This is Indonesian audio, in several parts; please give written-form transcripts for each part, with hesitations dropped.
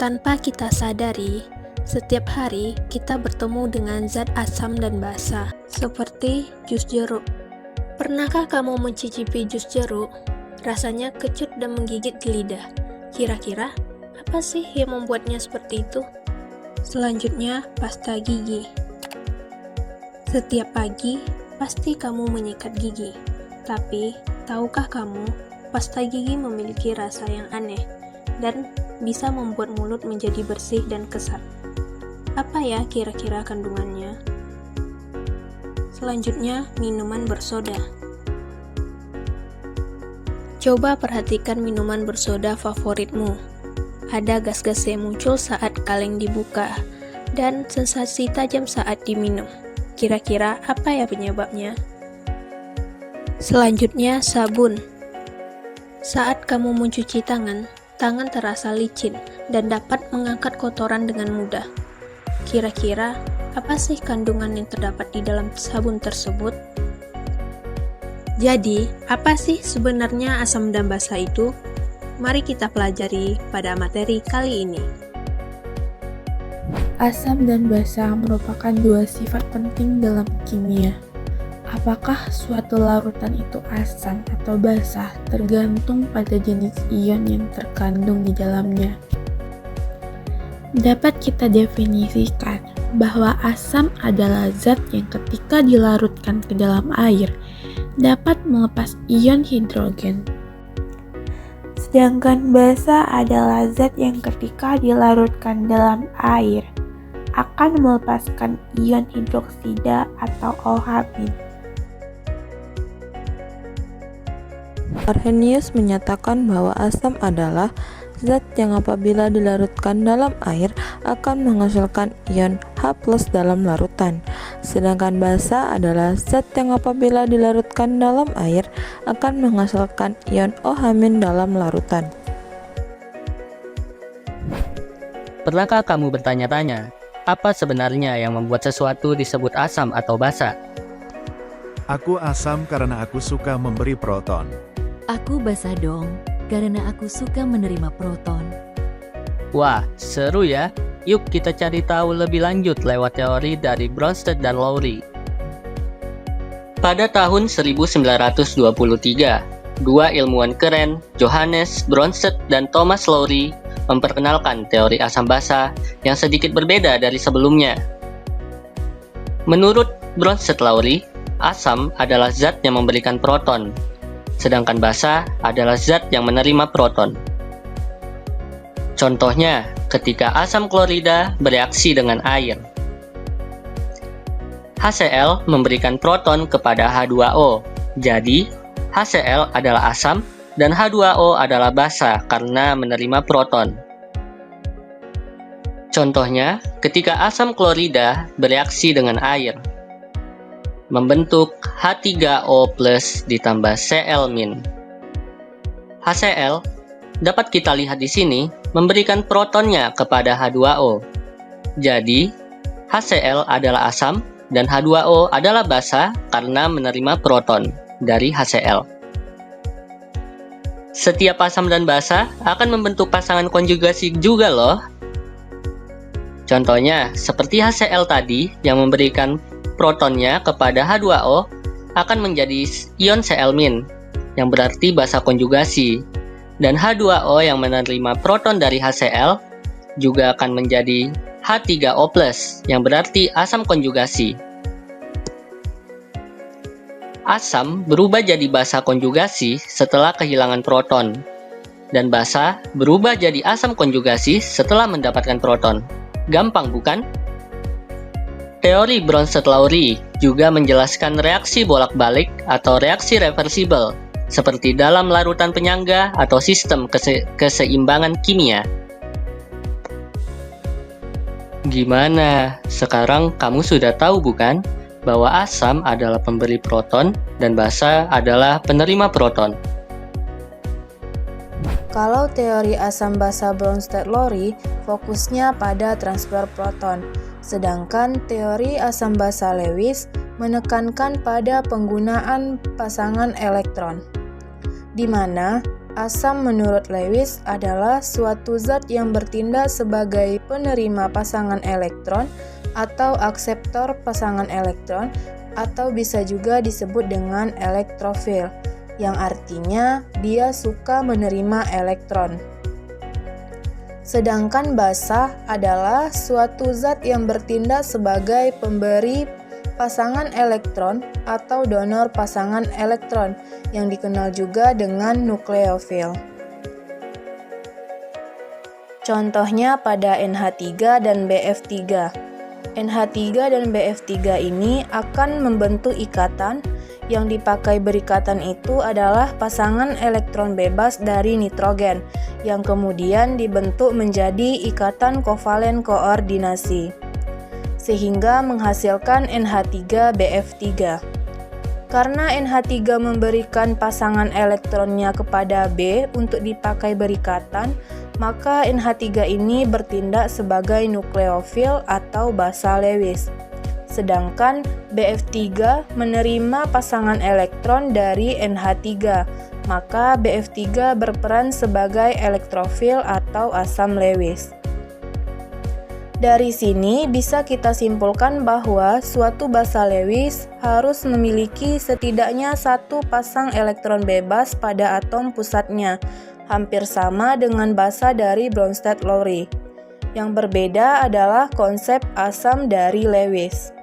Tanpa kita sadari, setiap hari kita bertemu dengan zat asam dan basa, seperti jus jeruk. Pernahkah kamu mencicipi jus jeruk? Rasanya kecut dan menggigit di lidah. Kira-kira apa sih yang membuatnya seperti itu? Selanjutnya, pasta gigi. Setiap pagi, pasti kamu menyikat gigi. Tapi, tahukah kamu, pasta gigi memiliki rasa yang aneh dan bisa membuat mulut menjadi bersih dan kesat. Apa ya kira-kira kandungannya? Selanjutnya, minuman bersoda. Coba perhatikan minuman bersoda favoritmu. Ada gas-gas yang muncul saat kaleng dibuka, dan sensasi tajam saat diminum. Kira-kira apa ya penyebabnya? Selanjutnya, sabun. Saat kamu mencuci tangan terasa licin dan dapat mengangkat kotoran dengan mudah. Kira-kira apa sih kandungan yang terdapat di dalam sabun tersebut? Jadi, apa sih sebenarnya asam dan basa itu? Mari kita pelajari pada materi kali ini. Asam dan basa merupakan dua sifat penting dalam kimia. Apakah suatu larutan itu asam atau basa tergantung pada jenis ion yang terkandung di dalamnya. Dapat kita definisikan bahwa asam adalah zat yang ketika dilarutkan ke dalam air dapat melepas ion hidrogen. Sedangkan basa adalah zat yang ketika dilarutkan dalam air akan melepaskan ion hidroksida atau OH-. Arrhenius menyatakan bahwa asam adalah zat yang apabila dilarutkan dalam air akan menghasilkan ion H+ dalam larutan. Sedangkan basa adalah zat yang apabila dilarutkan dalam air akan menghasilkan ion OH- dalam larutan. Pernahkah kamu bertanya-tanya, apa sebenarnya yang membuat sesuatu disebut asam atau basa? Aku asam karena aku suka memberi proton. Aku basa dong, karena aku suka menerima proton. Wah, seru ya. Yuk kita cari tahu lebih lanjut lewat teori dari Bronsted dan Lowry. Pada tahun 1923, dua ilmuwan keren, Johannes Bronsted dan Thomas Lowry, memperkenalkan teori asam basa yang sedikit berbeda dari sebelumnya. Menurut Bronsted-Lowry, asam adalah zat yang memberikan proton, sedangkan basa adalah zat yang menerima proton. Contohnya, ketika asam klorida bereaksi dengan air. HCl memberikan proton kepada H2O, jadi HCl adalah asam dan H2O adalah basa karena menerima proton. Contohnya, ketika asam klorida bereaksi dengan air, membentuk H3O+ ditambah Cl-. HCl dapat kita lihat di sini memberikan protonnya kepada H2O. Jadi, HCl adalah asam dan H2O adalah basa karena menerima proton dari HCl. Setiap asam dan basa akan membentuk pasangan konjugasi juga loh. Contohnya, seperti HCl tadi yang memberikan protonnya kepada H2O akan menjadi ion Cl- yang berarti basa konjugasi, dan H2O yang menerima proton dari HCl juga akan menjadi H3O+ yang berarti asam konjugasi. Asam berubah jadi basa konjugasi setelah kehilangan proton, dan basa berubah jadi asam konjugasi setelah mendapatkan proton. Gampang bukan? Teori Bronsted-Lowry juga menjelaskan reaksi bolak-balik atau reaksi reversibel, seperti dalam larutan penyangga atau sistem keseimbangan kimia. Gimana? Sekarang kamu sudah tahu bukan? Bahwa asam adalah pemberi proton dan basa adalah penerima proton. Kalau teori asam basa Bronsted-Lowry fokusnya pada transfer proton, sedangkan teori asam basa Lewis menekankan pada penggunaan pasangan elektron, di mana asam menurut Lewis adalah suatu zat yang bertindak sebagai penerima pasangan elektron atau akseptor pasangan elektron, atau bisa juga disebut dengan elektrofil, yang artinya dia suka menerima elektron. Sedangkan basa adalah suatu zat yang bertindak sebagai pemberi pasangan elektron atau donor pasangan elektron, yang dikenal juga dengan nukleofil. Contohnya pada NH3 dan BF3. NH3 dan BF3 ini akan membentuk ikatan. Yang dipakai berikatan itu adalah pasangan elektron bebas dari nitrogen, yang kemudian dibentuk menjadi ikatan kovalen koordinasi, sehingga menghasilkan NH3BF3. Karena NH3 memberikan pasangan elektronnya kepada B untuk dipakai berikatan, maka NH3 ini bertindak sebagai nukleofil atau basa Lewis. Sedangkan BF3 menerima pasangan elektron dari NH3, maka BF3 berperan sebagai elektrofil atau asam Lewis. Dari sini bisa kita simpulkan bahwa suatu basa Lewis harus memiliki setidaknya satu pasang elektron bebas pada atom pusatnya, hampir sama dengan basa dari Bronsted-Lowry. Yang berbeda adalah konsep asam dari Lewis.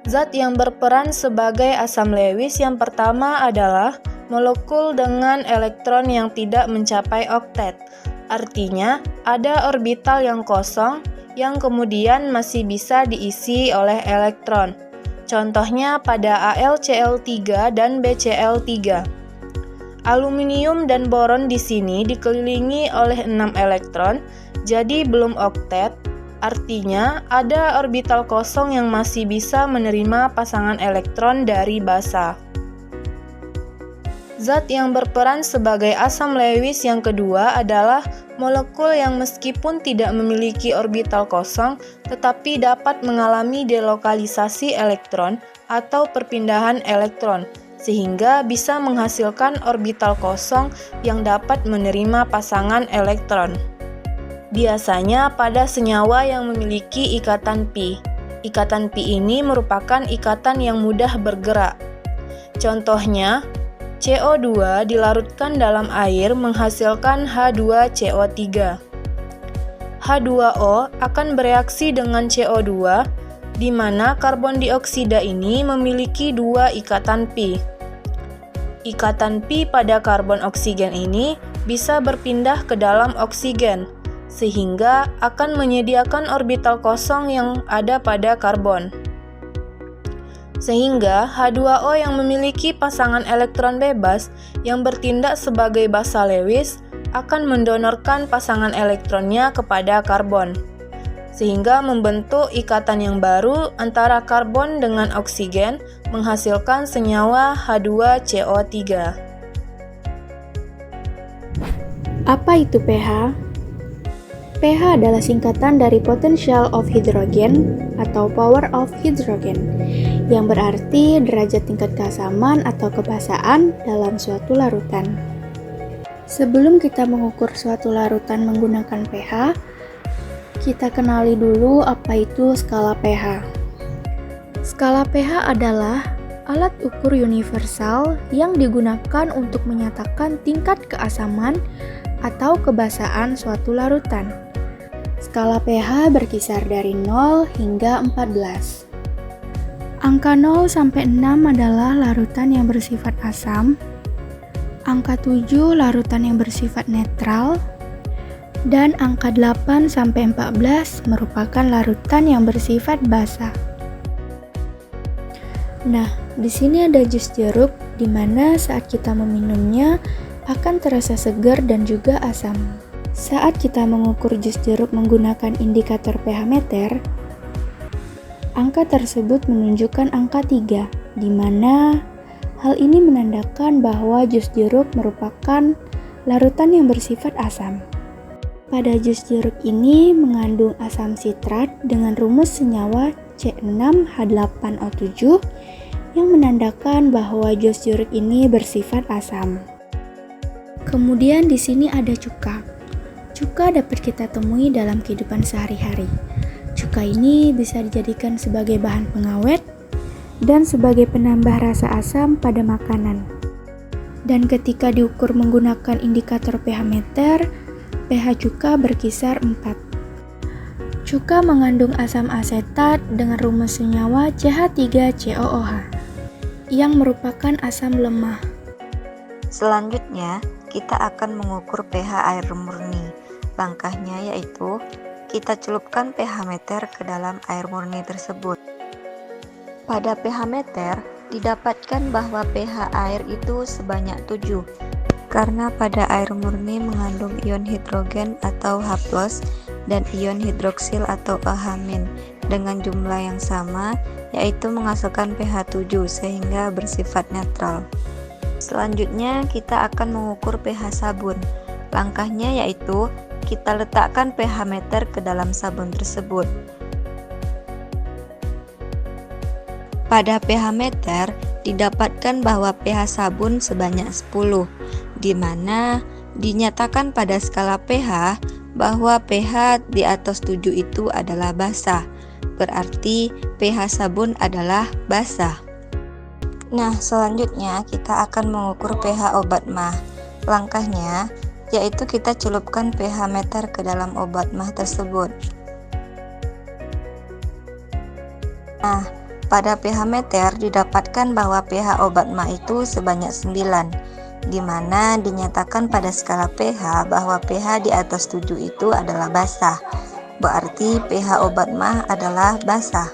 Zat yang berperan sebagai asam Lewis yang pertama adalah molekul dengan elektron yang tidak mencapai oktet. Artinya, ada orbital yang kosong yang kemudian masih bisa diisi oleh elektron. Contohnya pada AlCl3 dan BCl3. Aluminium dan boron di sini dikelilingi oleh 6 elektron, jadi belum oktet. Artinya, ada orbital kosong yang masih bisa menerima pasangan elektron dari basa. Zat yang berperan sebagai asam Lewis yang kedua adalah molekul yang meskipun tidak memiliki orbital kosong, tetapi dapat mengalami delokalisasi elektron atau perpindahan elektron, sehingga bisa menghasilkan orbital kosong yang dapat menerima pasangan elektron. Biasanya pada senyawa yang memiliki ikatan pi. Ikatan pi ini merupakan ikatan yang mudah bergerak. Contohnya, CO2 dilarutkan dalam air menghasilkan H2CO3. H2O akan bereaksi dengan CO2, di mana karbon dioksida ini memiliki dua ikatan pi. Ikatan pi pada karbon oksigen ini bisa berpindah ke dalam oksigen, sehingga akan menyediakan orbital kosong yang ada pada karbon. Sehingga H2O yang memiliki pasangan elektron bebas yang bertindak sebagai basa Lewis akan mendonorkan pasangan elektronnya kepada karbon, sehingga membentuk ikatan yang baru antara karbon dengan oksigen menghasilkan senyawa H2CO3. Apa itu pH? pH adalah singkatan dari Potential of Hydrogen atau Power of Hydrogen, yang berarti derajat tingkat keasaman atau kebasaan dalam suatu larutan. Sebelum kita mengukur suatu larutan menggunakan pH, kita kenali dulu apa itu skala pH. Skala pH adalah alat ukur universal yang digunakan untuk menyatakan tingkat keasaman atau kebasaan suatu larutan. Skala pH berkisar dari 0 hingga 14. Angka 0 sampai 6 adalah larutan yang bersifat asam, angka 7 larutan yang bersifat netral, dan angka 8 sampai 14 merupakan larutan yang bersifat basa. Nah, di sini ada jus jeruk di mana saat kita meminumnya akan terasa segar dan juga asam. Saat kita mengukur jus jeruk menggunakan indikator pH meter, angka tersebut menunjukkan angka 3, di mana hal ini menandakan bahwa jus jeruk merupakan larutan yang bersifat asam. Pada jus jeruk ini mengandung asam sitrat dengan rumus senyawa C6H8O7 yang menandakan bahwa jus jeruk ini bersifat asam. Kemudian di sini ada cuka. Cuka dapat kita temui dalam kehidupan sehari-hari. Cuka ini bisa dijadikan sebagai bahan pengawet dan sebagai penambah rasa asam pada makanan. Dan ketika diukur menggunakan indikator pH meter, pH cuka berkisar 4. Cuka mengandung asam asetat dengan rumus senyawa CH3COOH yang merupakan asam lemah. Selanjutnya, kita akan mengukur pH air murni. Langkahnya yaitu kita celupkan pH meter ke dalam air murni tersebut. Pada pH meter didapatkan bahwa pH air itu sebanyak 7 karena pada air murni mengandung ion hidrogen atau H+ dan ion hidroksil atau AH- dengan jumlah yang sama, yaitu menghasilkan pH 7 sehingga bersifat netral. Selanjutnya kita akan mengukur pH sabun. Langkahnya yaitu kita letakkan pH meter ke dalam sabun tersebut. Pada pH meter didapatkan bahwa pH sabun sebanyak 10, di mana dinyatakan pada skala pH bahwa pH di atas 7 itu adalah basah. Berarti pH sabun adalah basah. Nah, selanjutnya kita akan mengukur pH obat mah. Langkahnya yaitu kita celupkan pH meter ke dalam obat mah tersebut. Nah, pada pH meter didapatkan bahwa pH obat mah itu sebanyak 9, di mana dinyatakan pada skala pH bahwa pH di atas 7 itu adalah basah. Berarti pH obat mah adalah basah.